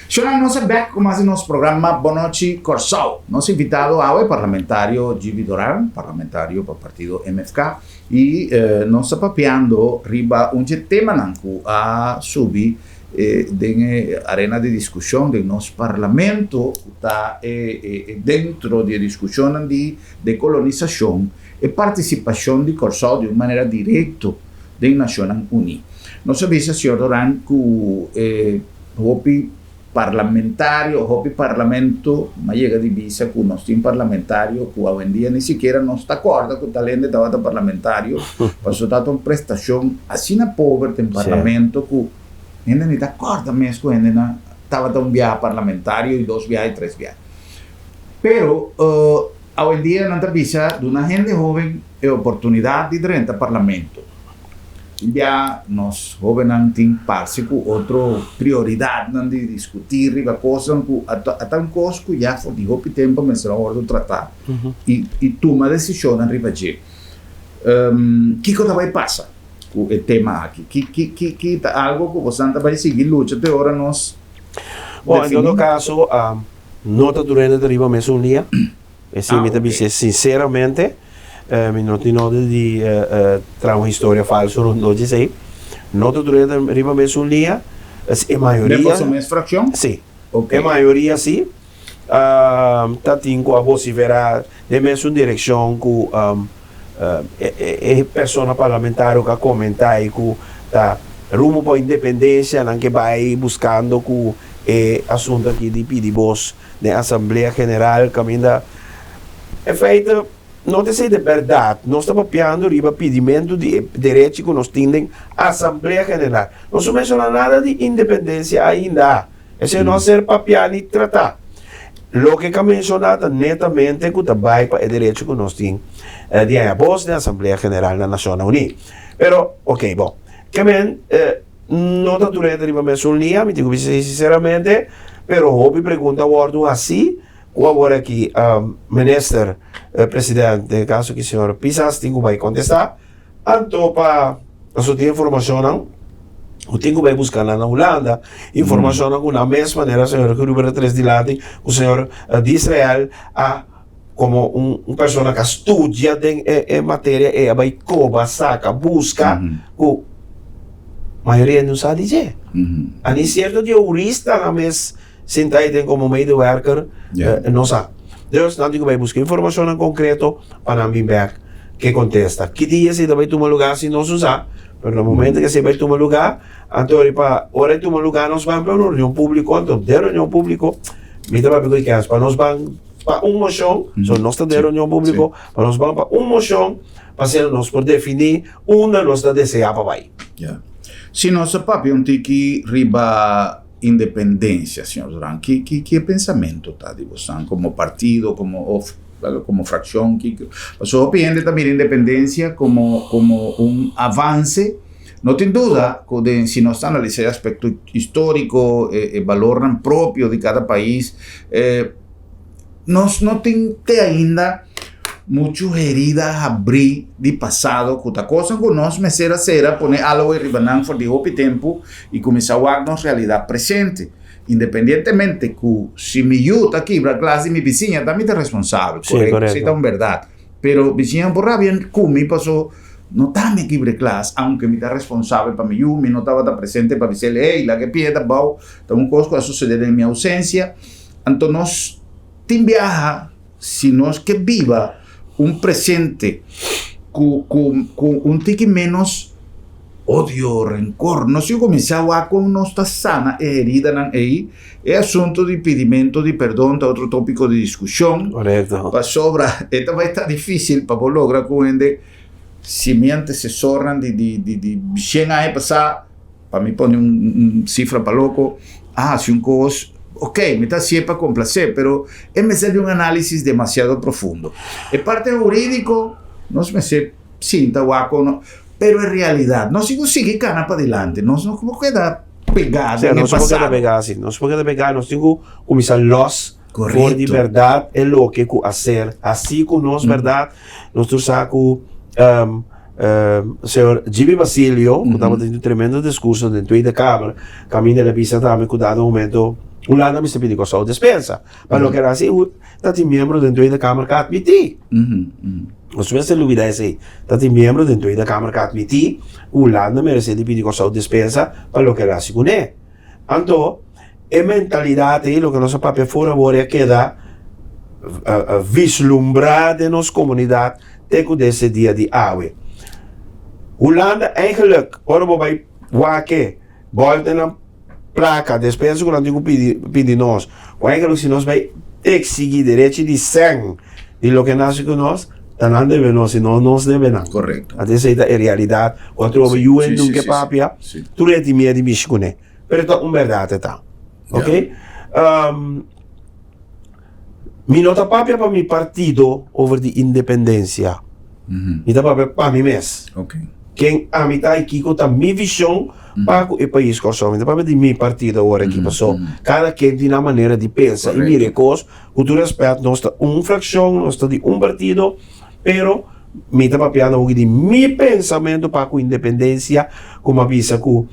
Sono nostra back con il nostro programma Bonoci Corsao. Nostro invitato è il parlamentario Givi Doran, parlamentario per il partito MFK e non sta papiando riba un tema nanku a subi arena de discussione del nostro Parlamento sta dentro di discussione di decolonizzazione e partecipazione di Corsao di maniera diretta delle Nazioni Unite. Non sapete, signor Doran, che hopi parlamentario, hopi Parlamento, ma llega di visa che non sta in parlamentario, che oggi in dia ni siquiera non sta d'accordo con talento di parlamentario, per soltanto una prestazione assina povera in Parlamento che ainda não está d'accordo mesmo, ainda não estava um viagem parlamentar e 2 viagens, 3 viagens. Pero, hoje em dia, não precisa de uma gente jovem e oportunidade de entrar no parlamento. Já nós jovens não temos parte com outra prioridade de discutir riba coisa que até um cosco já foi de roupa tempo mas será hora de tratar e toma decisão riba de que coisa vai passar o tema aqui que algo que você vai seguir luta até agora nós bom em todo caso nota durante arriba mesmo um dia assim me também sinceramente mi noti nota di tra una storia falsa non dice nota durante arriba mesmo um dia a maioria depois uma fração sim okay. A maioria sim tá tinco a você verá de mesmo direção que persona parlamentar que comentar que tá rumo para independência não que vai buscando que assunto aqui de pedir voz na Assembleia Geral caminha é feito não te sei de verdade nós estamos piando riba pedimento de direitos que nós temos Assembleia Geral não se menciona nada de independência ainda esse é não ser papiar e tratar lo que é mencionado netamente que vai para o direito que nós temos de a voz da Assembleia Geral da Nações Unidas pero ok bom que men não está durante riba mesmo dia me digo sinceramente pero houve pergunta ordem assim agora aqui ministro presidente caso que o senhor Pisas tenho vai contestar então para a sua informação não o tenho vai buscar na Holanda informação com a mesma maneira o senhor que número 3 de lá o senhor de Israel como pessoa que estuda em matéria e vai coba saca busca o maioria não sabe dizer a nem certo de jurista na mes sentado como medewerker não sabe. Dus dan digo vai buscar informação em concreto para mim ver que contesta. Que dia se vai tomar lugar se não usar, mas no momento que se vai tomar lugar, então para hora de tomar lugar nós vamos para uma reunião pública, então de reunião pública, me dá para ver que para nós vamos para uma moção, só nós está de reunião pública, para nós vamos para uma moção, para ser nós por definir uma nós está desejar para vai. Se nós papi um tiki riba independência, senhor Duran, que pensamento tá de você como partido, como fracción, você opina também independência como avance, não tem dúvida que se nós analisar aspecto histórico e valor próprio de cada país, nós não tem ainda muchas heridas abrir de pasado, que cosa que nós mesera será poner algo en ribanan for de hopi tempo y comenzar a darnos realidad presente. Independientemente que si mi yuta aquí, la clase mi vizinha también es responsable, Sí, correcto, correcto. sí, es verdad. Pero vizinha por bien, Kumi pasó, no está mi quibre clase, aunque mi está responsable para mi yumi, no estaba tan presente para decirle, hey, la que pieda, bau, está un cosa que suceder en mi ausencia. Entonces, nos viaja, si no es que viva un presente con un tique menos odio, rencor. No se começar a com nossa sana herida aí é assunto de pedimento de perdão, tá outro tópico de discussão. Correcto. Para sobra, esta vai estar difícil para lograr com ele se me antecessoram de 100 anos passar, para mim pôr cifra para louco, se um coisa, ok, me está sempre para complacer, pero é de um análise demasiado profundo. É parte jurídico, não se me sinta guaco, no, pero en realidad no sigue cana para adelante, no queda pegado O sea, en no el se puede pasado. pegar así, no se puede pegar, nos tengo que começar los Correcto. por de verdad é lo que hacer, así con nos verdad, nosotros saco senhor Jimmy Basilio, que estava tendo um tremendo discurso dentro da Câmara, caminho da pista também, que dado momento, um lado me está pedindo só dispensa, mas lo que era assim, está tem membro dentro da Câmara que admitir. Nós tivemos a dúvida assim, está tem membro dentro da Câmara que admitir, o lado merece de pedir só dispensa, para lo que era assim, né? Então, a mentalidade, o que nossa papel fora agora queda vislumbrar de nossa comunidade, tegen desse dia de água. Holanda eigenlijk, ora bij wake, buiten een placa, despensa que não pedi nós, eigenlijk se nós vai exigir direito de sangue de lo que nasce com nós, não deve nós, se não nos deve não. Correcto. Até essa é a realidade, quando eu vejo em um que papia, tu é de medo de mexer, pero é uma verdade tá, ok? Mi nota papia para mi partido over de independência. Mi nota papia para mi mes. Ok. Quem a mim tá aqui com a minha visão para o país corsomente para de mi partido agora aqui passou. Cada quem tem a maneira de pensar e mire coisas, o tu respeito nós está fração, nós está de partido, pero mi nota papia não de mi pensamento para a independência, como avisa que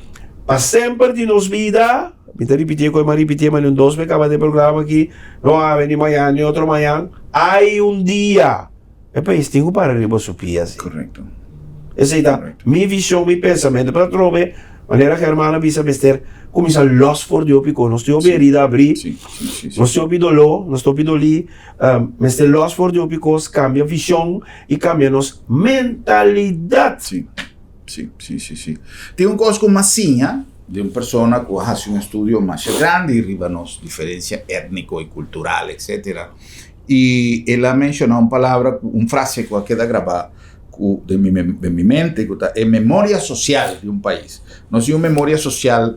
para sempre de nos vida. Me repetir como repetir, mas em 2 meses acaba de programa aqui, não há nem amanhã, nem outro amanhã, há dia. É para isso, tenho para arriba subir assim. Correcto. Essa é a minha visão, meu pensamento, para trocar, maneira que a irmã visa vestir, começar los for de opico, nós temos herida abrir, nós temos dolor, nós temos ali, mas los for de opicos cambia visão e cambia nossa mentalidade. Sim. Tem coisa como massinha, de uma pessoa que faz estudo mais grande e riba nos diferença étnico e cultural, etc. E ela mencionou uma palavra, uma frase que queda gravada de mi mente, que é memória social de um país. Não é uma memória social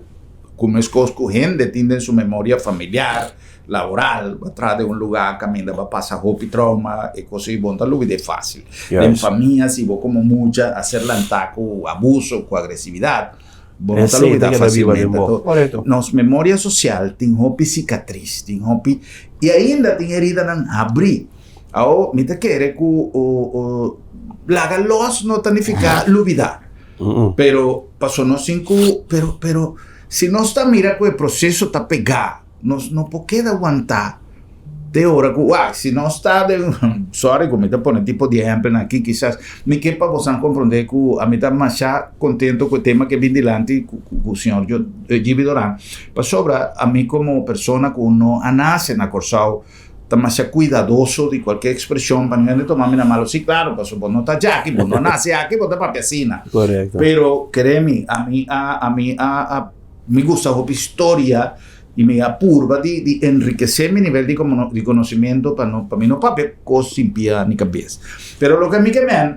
como as coisas que a gente tem em sua memória familiar, laboral, atrás de um lugar, caminha para passar roupa e trauma, e coisas bom, tá lugar é fácil. Em família, se vou como muita, fazer lantar com abuso, com agressividade, bom, tá lugar facilmente. Nossa memória social tem roupa cicatriz, tem roupa, e ainda tem herida na abrir. Ao me te quer que o laga los não tanificar lubida. Pero passou no 5, pero se nós está mira que o processo está pegar, nós não pode aguentar. De hora que, se nós está de, sorry, como está pondo tipo de exemplo aqui, quizás, me quer para você compreender que a mim está mais contento com o tema que vem delante com o senhor Gibi Doran. Para sobra, a mim como pessoa que não nasce na Corsao, está mais cuidadoso de qualquer expressão para ninguém tomar na mala. Sim, claro, porque você não está aqui, você não nasce aqui, você está para a piscina. Correto. Pero, créeme, a mim me gusta a história e me apurva de enriquecer meu nível de conhecimento para mim não papel coisa sem pia nem cabeça. Pero o que me quemen,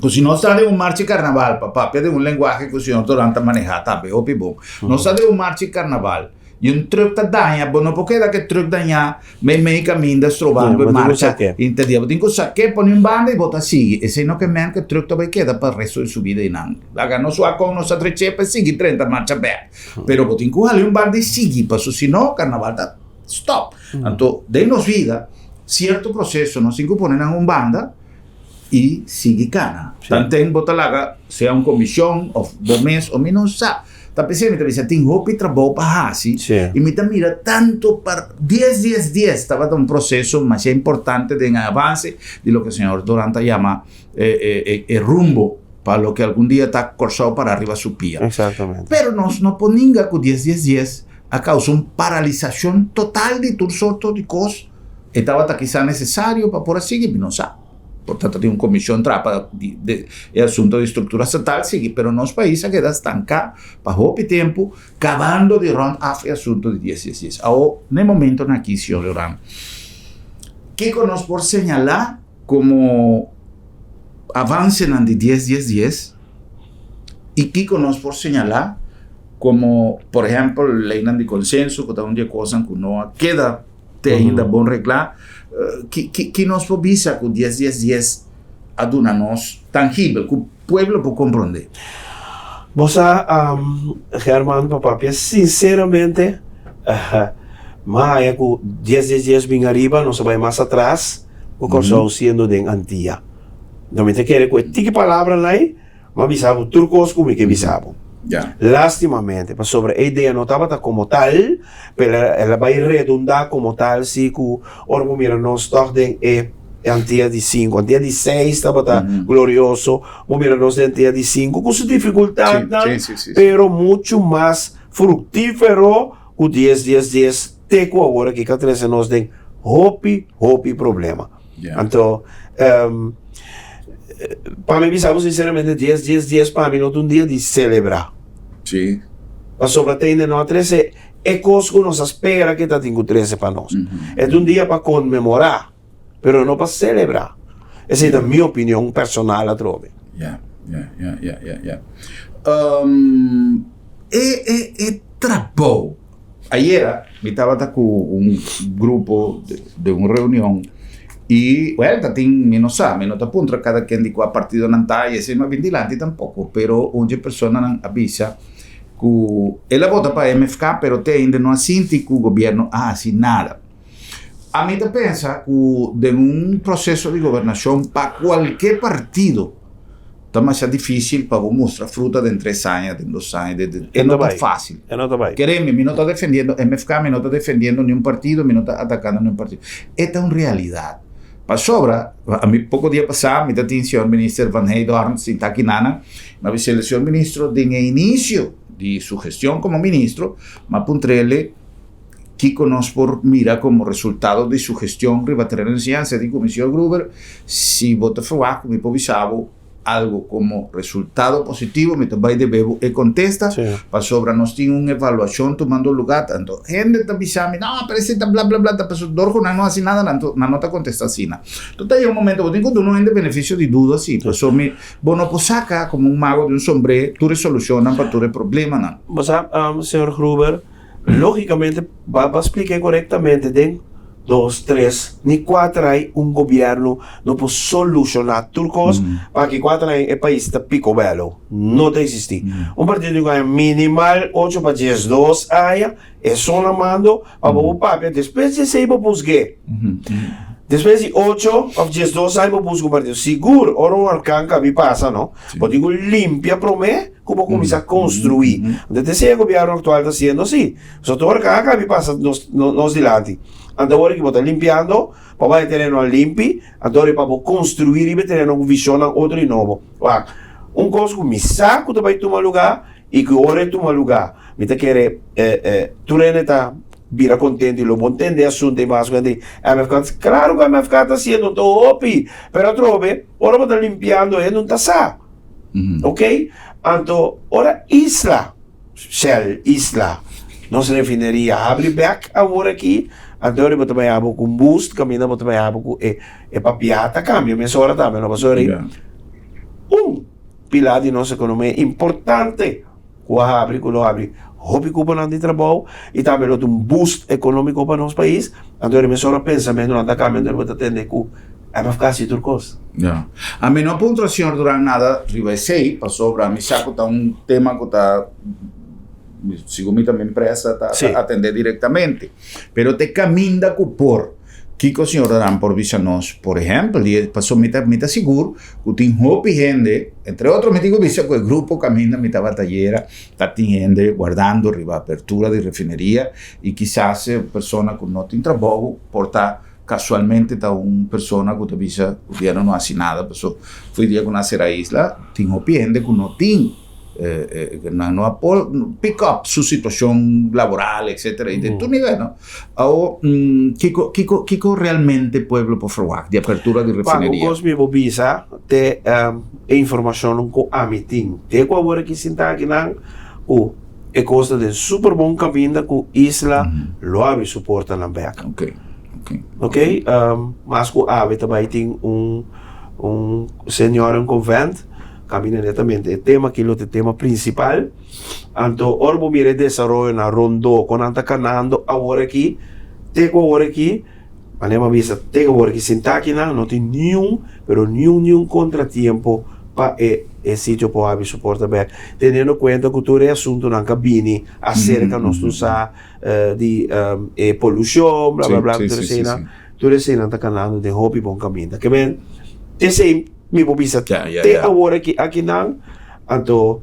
que se nós está de marcha carnaval, papel de linguagem que o senhor durante manejar, tá bem, bom. Nós está de marcha carnaval. E truck está danha, não pode dar que truck danha, meio caminho da estrovando, marcha, entendeu? Tem que saber, põe banda e bota seguir. Esse não que men que truck também queda para o resto de sua vida e não. Laga não só com nossa trechepa seguir 30 marcha bem. Pero tem que ali banda e seguir, para senão carnaval tá stop. Então, de nos vida, cierto proceso no se incorporan en un banda y sigue cana. Sí. Tanto en Botalaga, sea una comisión, o mes o menos, está pensando que dice, tengo hopi trabajo para así, Sí. y me mira tanto para 10, estaba un proceso más importante de avance de lo que el señor Duranta llama el rumbo, para lo que algún día está corsado para arriba su pía. Exactamente. Pero nos no poninga con 10, a causa una paralización total de todo sorto de cosas. Estaba quizá necesario para por así, no sabe. Por tanto, tiene una comisión trapa de asunto de estructura estatal, sí, pero nos países queda estancado para poco tiempo, acabando de run af asunto de 10. Ahora, en el momento en aquí, señor Leorán, ¿qué conozco por señalar como avance en de 10? ¿Y qué conozco por señalar como, por ejemplo, ley de consenso, que está un día cosa que no queda ainda bom reglar, que nos visa com 10 aduna-nos tangível, que o pueblo pode compreender. Você, Germán, papá, sinceramente, mas é que 10 bem arriba, não se vai mais atrás, o que estou sendo de antia. Não me te quer que tique palavra lá, mas bisabo turcos como que bisabo. Yeah. Lastimamente, mas sobre a ideia não estava como tal, ela vai redundar como tal, se que o orbo mira não está de antia de 5, antia de 6 estava glorioso, o mira não de antia de 5, com sua dificuldade, sim. pero muito mais frutífero o 10, teco agora que cada vez nós tem hopi problema. Yeah. Então, para mim, sinceramente, 10 para mim não é um dia de celebrar. Sim. Mas sobre ainda não 13 é coisa que nós espera que está tendo 13 para nós. É um dia para comemorar, mas não para celebrar. Essa é a minha opinião personal, a trove. Yeah. Trabalho. Ayer me estava com um grupo de uma reunião e, well, não sabe, não está punto cada quem de qual partido não está e assim não é vinculante tampouco, pero onde a pessoa não avisa que ela vota para MFK, pero ainda não assente que o governo assim nada. A mim te pensa que de um processo de governação para qualquer partido está mais difícil para mostrar fruta de 3 anos, de 2 anos, não é fácil. Queremos, me não está defendendo MFK, me não está defendendo nenhum partido, me não está atacando nenhum partido. Esta é uma realidade. Para sobra, a mim pouco dia passado, me tinha o senhor ministro Van Heydorn, sem estar aqui nada, mas o senhor ministro, de início de sua gestão como ministro, mas puntrele que conosco por mira como resultado de sua gestão, ribaterer enseñanza de Comissão Gruber, se vota falar, como improvisado, algo como resultado positivo, me vai de bebo e contesta, para sobra nós temos uma avaliação tomando lugar, tanto gente está avisando, não, parece que está blá blá blá, está pessoa dorco, não assim nada, não nota contesta assim. Então tem um momento, eu tenho que não tem benefício de dúvida, assim, pessoa me, não pode sacar como um mago de um sombrero, tu resoluciona para tu problema, não. Mas, senhor Gruber, logicamente, vai explicar corretamente, tem 2, 3, ni 4 hay un gobierno no può solucionare turcos perché 4 hay el país está pico bello, no te existe. Un partido que hay minimal 8 para 10, 2 haya, es solo mando, para o papel, después de 6 para busque. Después de 8 of 10, 2 hay para buscar un partido. Seguro, ora un arcanca vi pasa, no? Pues digo, limpia para mí, como comienza a construir. Entonces, el gobierno actual está haciendo así. So, tu arcanca vi pasa nos delante. Agora que vou estar limpiando, para ter no limpi, agora para construir e ter uma visão outro e novo. Coisa que me saco de vai tomar lugar e que ora tomar lugar. Me te quer tu reneta vira contente e lo bom entender assunto e mais quando MFK, claro que a MFK está sendo top, pero trove, ora vou estar limpiando e não está sa. Ok? Então, ora isla, Shell, isla, não se definiria abre back agora aqui. Agora eu também abo com boost, caminho eu também abo com papiata, cambio, minha senhora também, não passou aí. Pilar de nossa economia importante, que abre, hobby cuba de trabalho, e também um boost econômico para nosso país. Agora minha senhora pensamento não está cambiando, eu vou atender com a ficar assim turcos. A mim não ponto, senhor Durán, nada, ribesei, passou para mim, saco está um tema que está segundo também empresa atender diretamente, pero te caminda por Kiko senhor dará por visa nós, por exemplo, ele passou mita seguro, que tem hopi gente, entre outros, me digo visa que o grupo caminha mita batalheira, tá tem gente guardando riba apertura de refineria e quizás a pessoa que não tem trabalho porta casualmente tá pessoa que visa o governo não assinada, pessoa foi dia que nascer a isla, tem hopi gente que não tem no pick up sua situação laboral, etc. E de tu nível, não? Ou Kiko realmente pueblo por falar de apertura de refineria. Quando me visa te informação com a meeting, te com agora que sinta aqui não o é costa de super bom caminho com isla lo abre suporta na beca. Ok. Mas com a também tem senhor em convento caminha netamente o tema que é o tema principal então orbo mire desenvolver na rondo quando anda canando agora aqui manema visa te agora aqui sentar aqui não tem nenhum contratiempo para o sítio para abrir suporte bem tendo em conta que todo é assunto na cabine acerca nós de poluição blá blá blá tudo isso anda canando de hobby bom caminho que bem esse me visa te agora aqui não então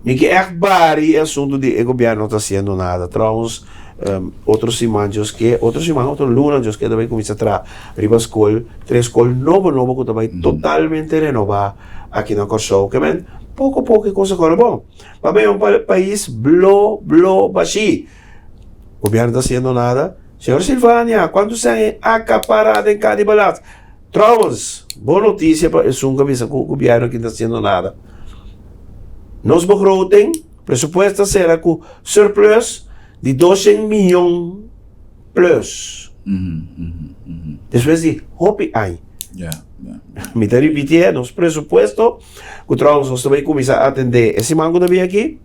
me que é bari assunto de o governo não está fazendo nada trouxe outros semanas outro luna que também começa a trazer riba escola 3 escola novo que também totalmente renovar aqui na Corsou que bem pouco a pouco coisa agora bom mas bem país blow baixi o governo não está fazendo nada senhor Silvânia quando sai acaparado em cada balanço trouxe boa notícia para o governo que não está fazendo nada. Nos begroting, presupuesto será com surplus de 200 milhões plus. Depois de hopi aí. Me está repetindo, nos presupuesto, que nós também começar a atender esse mango também aqui,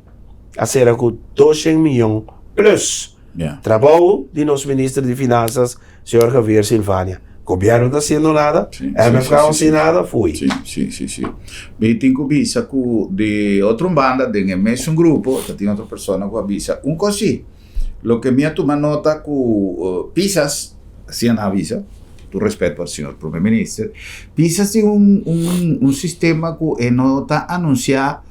a será com 200 milhões plus. Trabalho de nosso ministro de Finanças, senhor Javier Silvânia. O governo não está fazendo nada, não sem nada, foi. Sim. E tem que visa de outra banda, de mesmo grupo, tem outra pessoa que avisa. Coisa, o que me toma nota que Pisas, assim na avisa, tu respeito para o senhor primeiro-ministro, Pisas tem sistema que não está anunciando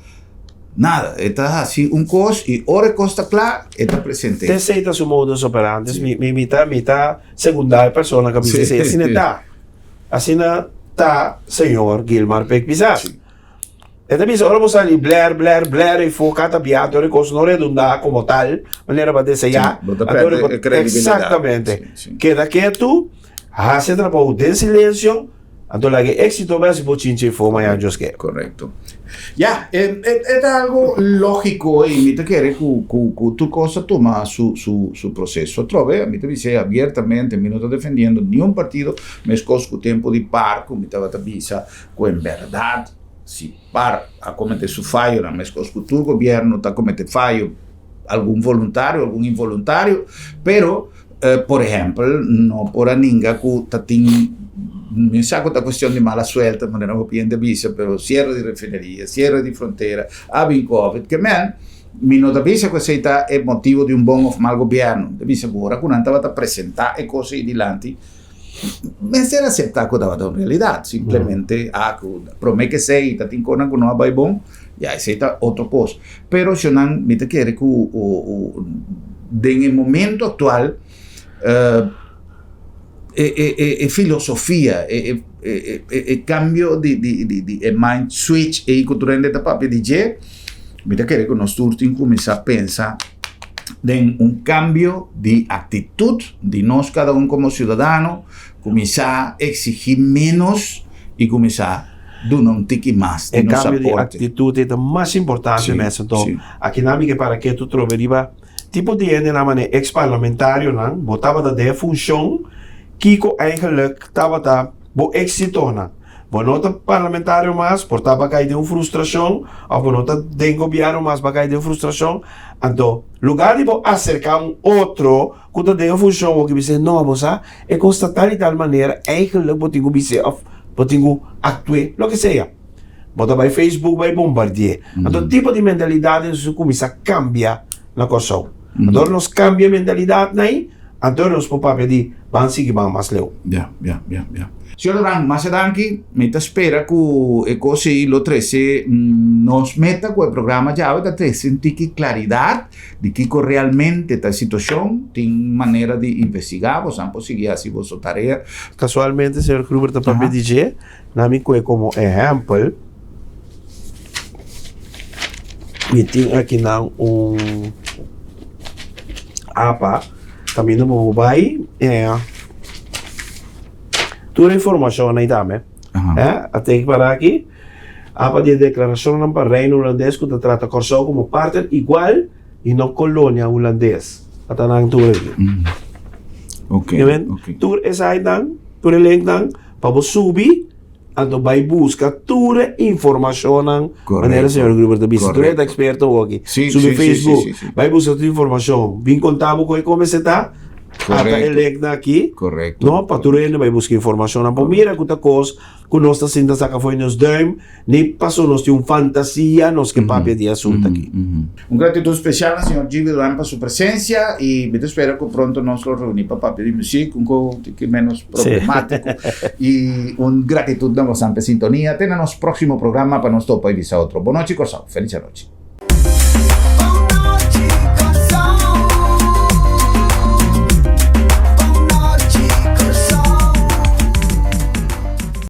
nada, está assim, coisa e hora costa claro, está presente. Te aceita su modus operandi, mitad segunda persona que dice, assim está senhor Gilmar Pecpisas. Então, ahora vamos a salir Blair e focar tapiado, ahora coisa não redundar como tal, maneira para desejar. Exatamente. Queda quieto, hace trabalho de silêncio, então, o éxito vai ser por chinche forma ya just que. Correcto. Ya, es algo lógico y me te quiere que tu cosa toma su proceso. Trove, a mí te dice abiertamente, me no estoy defendiendo ni un partido, me escojo tiempo de par, como te va a visa, que en verdad, si par a cometer su fallo, me escojo tu gobierno está cometer fallo, algún voluntario, algún involuntario, pero, por ejemplo, no por a ninguém que está mi saco da questione di mala suelta, ma non pieno di visa, però cierre di refineria, cierre di frontiera, abbiamo Covid, che mi non capisce questa è motivo di un buon o mal governo, di visa ora, quando andava a presentare cose di lanti, ma se era accettato da una realtà, simplemente, per me che sei, ti incona con una vai buon, ya è altro cosa, però se non mi te chiede che nel momento attuale, filosofia e cambio di mind switch e culturale da papel di G mi da che con nostro ultimo comincia a pensare in un cambio di actitud di noi cada uno come ciudadano comincia a exigir menos e comincia a dar un tiki más el cambio de actitud es lo más importante aquí nada que para que tú troverías tipo de na maniera ex parlamentario não botava da de função Kiko eigenlijk estava da bo éxito não bo nota parlamentário mais portava cair de uma frustração ou bo nota de governo mais para cair de frustração então lugar de bo acercar outro quando de função o que dizer não vamos a é constatar de tal maneira eigenlijk bo tingo dizer of bo tingo actuar lo que seja bota vai Facebook vai bombardear então tipo de mentalidade isso começa a cambiar na coisa então nós cambia a mentalidade aí Antonio nos può di bansi che va mas leu. Ja. Signor Rang, ma se anche metta spera che e così lo trece nos metta quel programma già da te senti claridad di che realmente ta situazione in maniera di investigare, possiamo seguire si vostra tarea. Casualmente, signor Gruber, da papel DJ, nami que como ejemplo, mi ting aqui nang apa, caminho mo vai, toda a informação na idame, até que para aqui, apa de declaração não para reino holandês que trata Corsão como parte igual e não colônia holandês, até nang tour aqui. Ok. Tour é aí dan, tour é link dan, para você subir, ando vai buscar toda a informação nang maneira senhor Gruber da Bisa, tour é experto aqui, sobre Facebook, vai buscar toda a informação, vem contar com como você está. Até ele aqui, correto. No, patrulha vai buscar informação na mira que coisa que nós está sendo saca foi nos dame, nem passou nós de fantasia, nós que papel de assunto aqui. Gratitud especial al señor Gilles Durán por su presencia y me espero que pronto nos lo reunir para papel de música, un poco menos problemático. Y un gratitud damos en sintonía. Tenemos próximo programa para nuestro país a otro. Buenas noches, Corsao. Feliz noche.